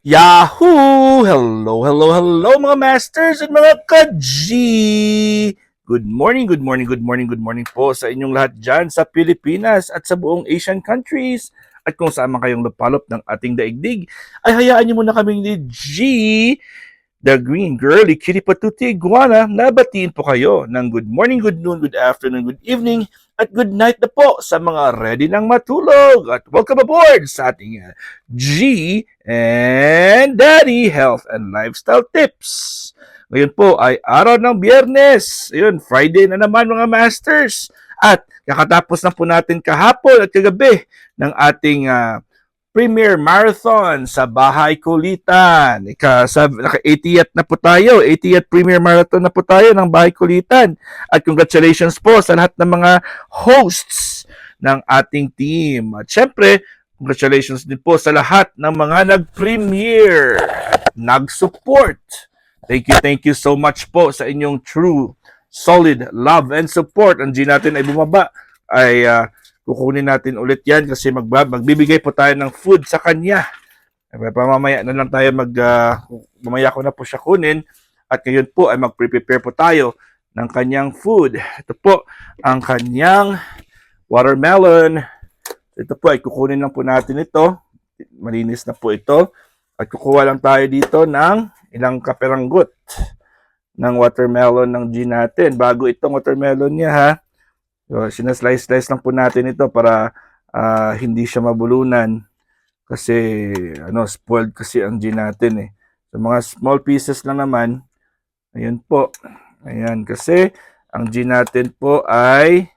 Yahoo! Hello, hello, hello mga masters at mga ka-G! Good morning, good morning, good morning, good morning po sa inyong lahat dyan sa Pilipinas at sa buong Asian countries. At kung saan man kayong napalop ng ating daigdig, ay hayaan niyo muna kaming ni G, the Green Girly Kitty Patuti Iguana, nabatiin po kayo ng good morning, good noon, good afternoon, good evening, at good night na po sa mga ready ng matulog. At welcome aboard sa ating G and Daddy Health and Lifestyle Tips. Ngayon po ay araw ng Biyernes. Ayun, Friday na naman mga masters. At kakatapos na po natin kahapon at kagabi ng ating Premier Marathon sa Bahay Kulitan. Naka-80th na po tayo. 80th Premier Marathon na po tayo ng Bahay Kulitan. At congratulations po sa lahat ng mga hosts ng ating team. At syempre, congratulations din po sa lahat ng mga nag-premiere at nag-support. Thank you so much po sa inyong true, solid love and support. Ang G natin ay bumaba ay kukunin natin ulit yan kasi magbibigay po tayo ng food sa kanya. Pamamaya na lang tayo mamaya ko na po siya kunin at ngayon po ay mag-prepare po tayo ng kanyang food. Ito po ang kanyang watermelon. Ito po ay kukunin lang po natin ito. Malinis na po ito. At kukuha lang tayo dito ng ilang kaperanggot ng watermelon ng G natin. Bago itong watermelon niya ha. So, sinaslice-slice lang po natin ito para hindi siya mabulunan kasi spoiled kasi ang G natin eh. So mga small pieces lang naman. Ayun po. Ayan kasi ang G natin po ay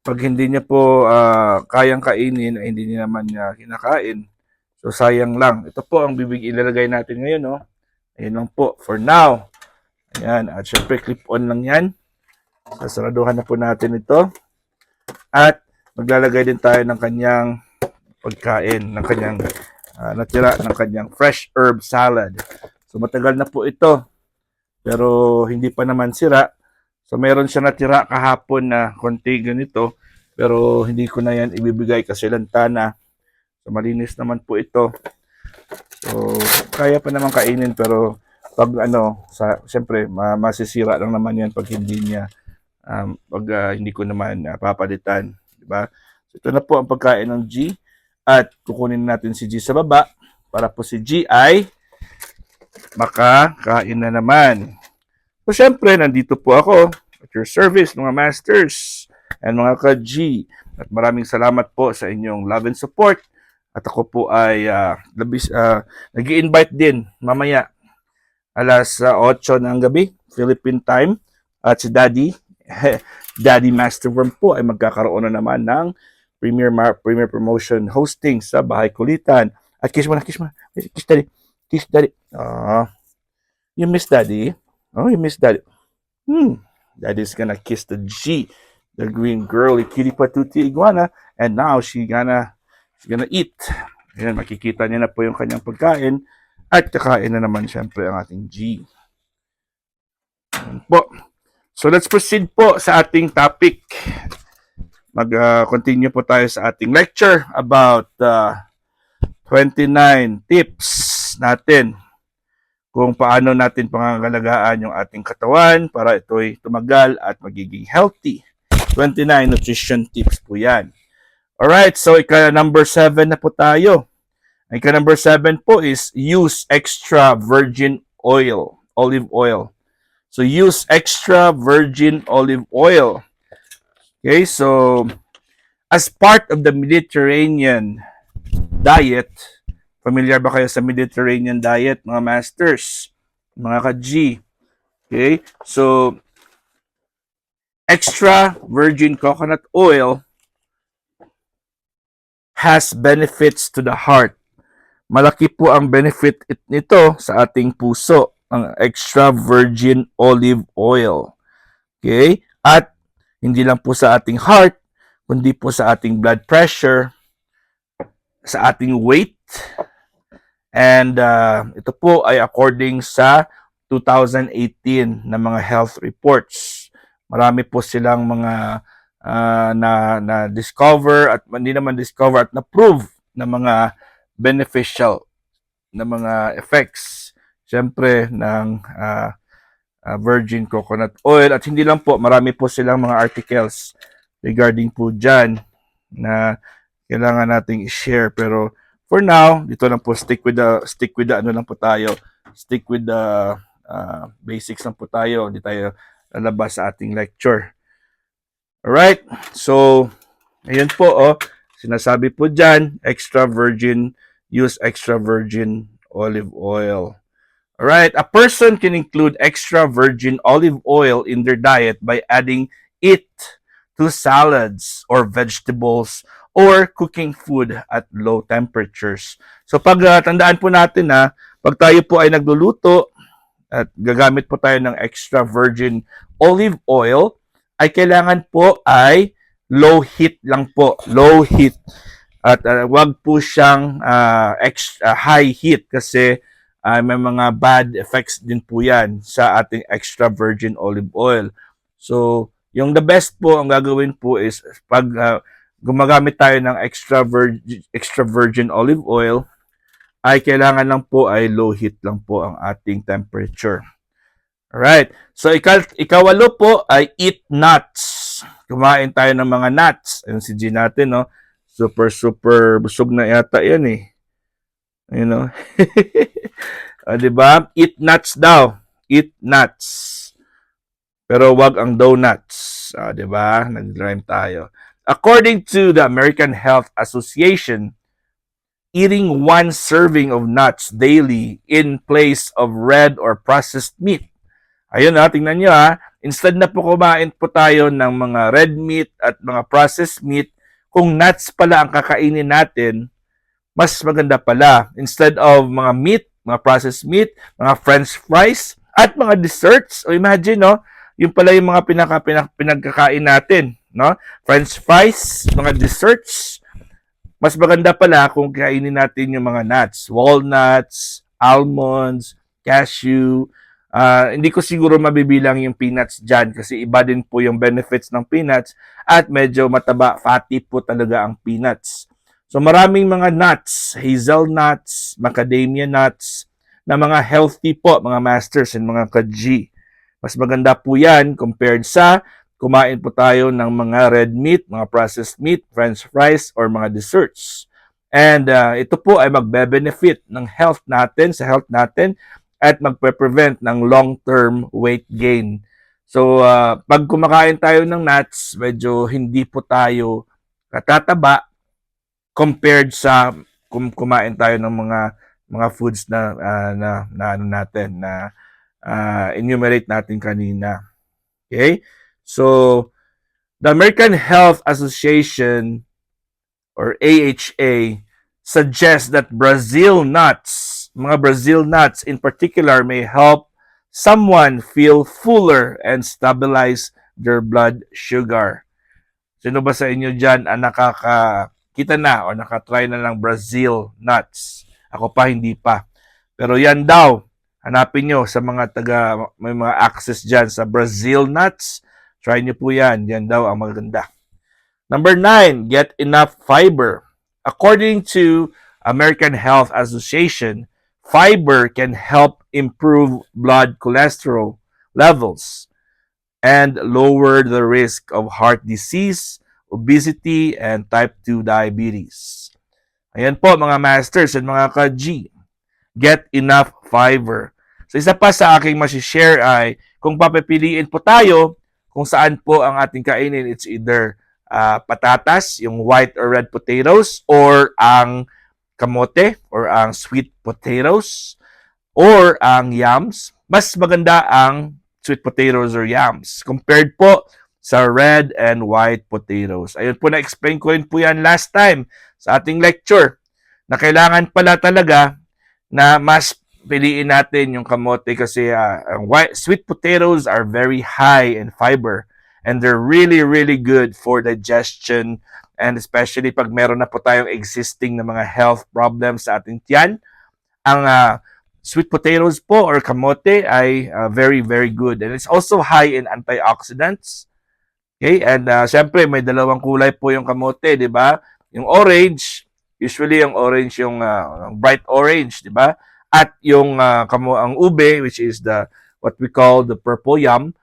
pag hindi niya po kayang kainin ay hindi niya naman niya kinakain. So sayang lang. Ito po ang ilalagay natin ngayon, no. Ayun lang po for now. Ayan, at syempre clip on lang 'yan. Sasaraduhan na po natin ito. At maglalagay din tayo ng kanyang pagkain, ng kanyang natira ng kanyang fresh herb salad. So matagal na po ito. Pero hindi pa naman sira. So meron siya natira kahapon na konti ganito. Pero hindi ko na yan ibibigay kasi lantana. So malinis naman po ito. So kaya pa naman kainin pero pag siyempre masisira lang naman yan pag hindi niya hindi ko naman papalitan, di ba? So ito na po ang pagkain ng G at kukunin natin si G sa baba para po si G ay makakain na naman. So syempre nandito po ako at your service mga masters and mga ka-G at maraming salamat po sa inyong love and support. At ako po ay nag-i-invite din mamaya alas 8 ng gabi, Philippine time. At si Daddy, Daddy Masterworm po ay magkakaroon na naman ng Premier Promotion hosting sa Bahay Kulitan. At kiss mo na. Kiss Daddy. Kiss Daddy. You miss Daddy? Oh, you miss Daddy. Daddy's gonna kiss the G, the green girly kitty patuti iguana, and now she's gonna eat. Ayan, makikita niya na po yung kanyang pagkain at kakain na naman syempre ang ating G. Ayan po. So let's proceed po sa ating topic. Mag-continue po tayo sa ating lecture about 29 tips natin kung paano natin pangangalagaan yung ating katawan para ito'y tumagal at magiging healthy. 29 nutrition tips po yan. Alright, so number 7 na po tayo. Number 7 po is use extra virgin olive oil. So use extra virgin olive oil. Okay, so as part of the Mediterranean diet, familiar ba kayo sa Mediterranean diet, mga masters, mga ka-G? Okay, so extra virgin coconut oil has benefits to the heart. Malaki po ang benefit nito sa ating puso, ang extra virgin olive oil. Okay? At hindi lang po sa ating heart, kundi po sa ating blood pressure, sa ating weight. And ito po ay according sa 2018 na mga health reports. Marami po silang mga na discover at hindi naman discover at na prove na mga beneficial na mga effects, syempre, ng virgin coconut oil. At hindi lang po, marami po silang mga articles regarding po dyan na kailangan nating i-share. Pero for now, dito lang po, stick with the ano lang po tayo. Stick with the basics lang po tayo. Hindi tayo lalabas sa ating lecture. Alright? So, ayun po, sinasabi po dyan, use extra virgin olive oil. Alright, a person can include extra virgin olive oil in their diet by adding it to salads or vegetables or cooking food at low temperatures. So pag tandaan po natin na pag tayo po ay nagluluto at gagamit po tayo ng extra virgin olive oil, ay kailangan po ay low heat lang po. Low heat. At wag po siyang high heat kasi may mga bad effects din po yan sa ating extra virgin olive oil. So, yung the best po ang gagawin po is pag gumagamit tayo ng extra virgin olive oil, ay kailangan lang po ay low heat lang po ang ating temperature. Alright. So, ikawalo po ay eat nuts. Kumain tayo ng mga nuts. Ayun si G natin, no? Super busog na yata yan eh. You know? Diba? Eat nuts daw. Eat nuts. Pero wag ang donuts. Diba? Nag-rhyme tayo. According to the American Health Association, eating 1 serving of nuts daily in place of red or processed meat. Ayun tingnan nyo Instead na po kumain po tayo ng mga red meat at mga processed meat, kung nuts pala ang kakainin natin, mas maganda pala. Instead of mga meat, mga processed meat, mga french fries, at mga desserts. O imagine, yung pala yung mga pinagkakain natin. No? French fries, mga desserts, mas maganda pala kung kainin natin yung mga nuts. Walnuts, almonds, cashew. Hindi ko siguro mabibilang yung peanuts dyan kasi iba din po yung benefits ng peanuts at medyo mataba, fatty po talaga ang peanuts. So maraming mga nuts, hazelnuts, macadamia nuts, na mga healthy po, mga masters and mga ka-G. Mas maganda po yan compared sa kumain po tayo ng mga red meat, mga processed meat, french fries, or mga desserts. And ito po ay magbe-benefit ng health natin, sa health natin, at magpe-prevent ng long-term weight gain. So, pag kumakain tayo ng nuts, medyo hindi po tayo katataba compared sa kumain tayo ng mga foods na ano natin, na enumerate natin kanina. Okay? So, the American Health Association, or AHA, suggests that mga Brazil nuts in particular, may help someone feel fuller and stabilize their blood sugar. Sino ba sa inyo dyan ang nakakita na o nakatry na ng Brazil nuts? Ako pa, hindi pa. Pero yan daw, hanapin nyo sa mga may mga access dyan sa Brazil nuts. Try nyo po yan. Yan daw ang maganda. Number 9, get enough fiber. According to American Health Association, fiber can help improve blood cholesterol levels and lower the risk of heart disease, obesity, and type 2 diabetes. Ayan po mga masters and mga ka-G. Get enough fiber. So isa pa sa aking masishare ay kung papipiliin po tayo kung saan po ang ating kainin, it's either patatas, yung white or red potatoes, or ang kamote or ang sweet potatoes, or ang yams. Mas maganda ang sweet potatoes or yams compared po sa red and white potatoes. Ayun po, na-explain ko rin po yan last time sa ating lecture na kailangan pala talaga na mas piliin natin yung kamote kasi sweet potatoes are very high in fiber and they're really, really good for digestion, and especially pag meron na po tayong existing na mga health problems sa ating tiyan. Ang sweet potatoes po or kamote ay very, very good. And it's also high in antioxidants. Okay? And syempre, may dalawang kulay po yung kamote, di ba? Yung orange, Usually, yung orange yung bright orange, di ba? At yung ang ube, which is the what we call the purple yam.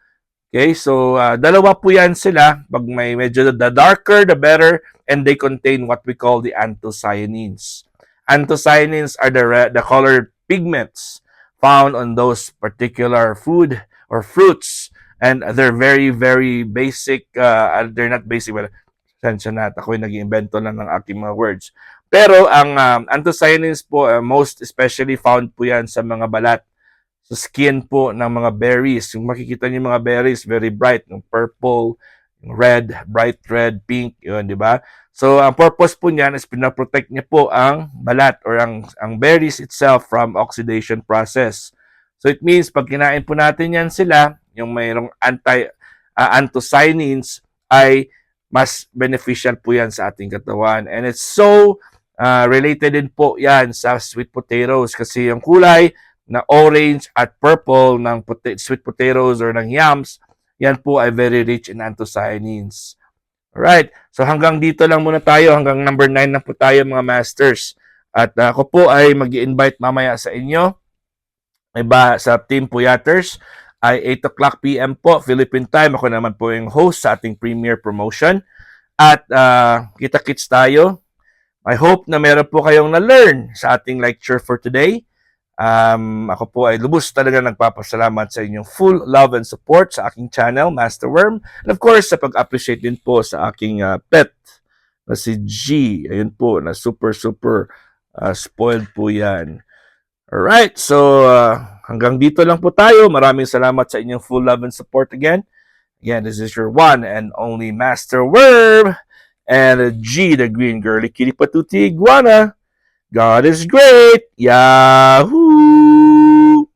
Okay, so dalawa po yan sila. Pag may medyo the darker, the better, and they contain what we call the anthocyanins. Anthocyanins are the colored pigments found on those particular food or fruits, and they're very very basic. They're not basic, but sensya na at ako'y nag-iimbento lang ng aking mga words. Pero ang anthocyanins po, most especially found po yan sa mga balat, sa skin po ng mga berries. Yung makikita niyo yung mga berries, very bright, yung purple, yung red, bright red, pink, yun, di ba? So, ang purpose po niyan is pinaprotect niya po ang balat or ang berries itself from oxidation process. So, it means pag kinain po natin yan sila, yung mayroong anthocyanins, ay mas beneficial po yan sa ating katawan. And it's so related din po yan sa sweet potatoes kasi yung kulay na orange at purple ng sweet potatoes or ng yams, yan po ay very rich in anthocyanins. Alright, so hanggang dito lang muna tayo, hanggang number 9 na po tayo mga masters. At ako po ay mag-i-invite mamaya sa inyo, iba sa Team Puyaters, ay 8 o'clock p.m. po, Philippine time. Ako naman po yung host sa ating premiere promotion. At kita-kits tayo. I hope na meron po kayong na-learn sa ating lecture for today. Ako po ay lubos talaga nagpapasalamat sa inyong full love and support sa aking channel, Master Worm. And of course, sa pag-appreciate din po sa aking pet na si G. Ayun po, na super spoiled po yan. Alright, so hanggang dito lang po tayo. Maraming salamat sa inyong full love and support again. Again, this is your one and only Master Worm and G, the green girly kitty patuti iguana. God is great. Yahoo!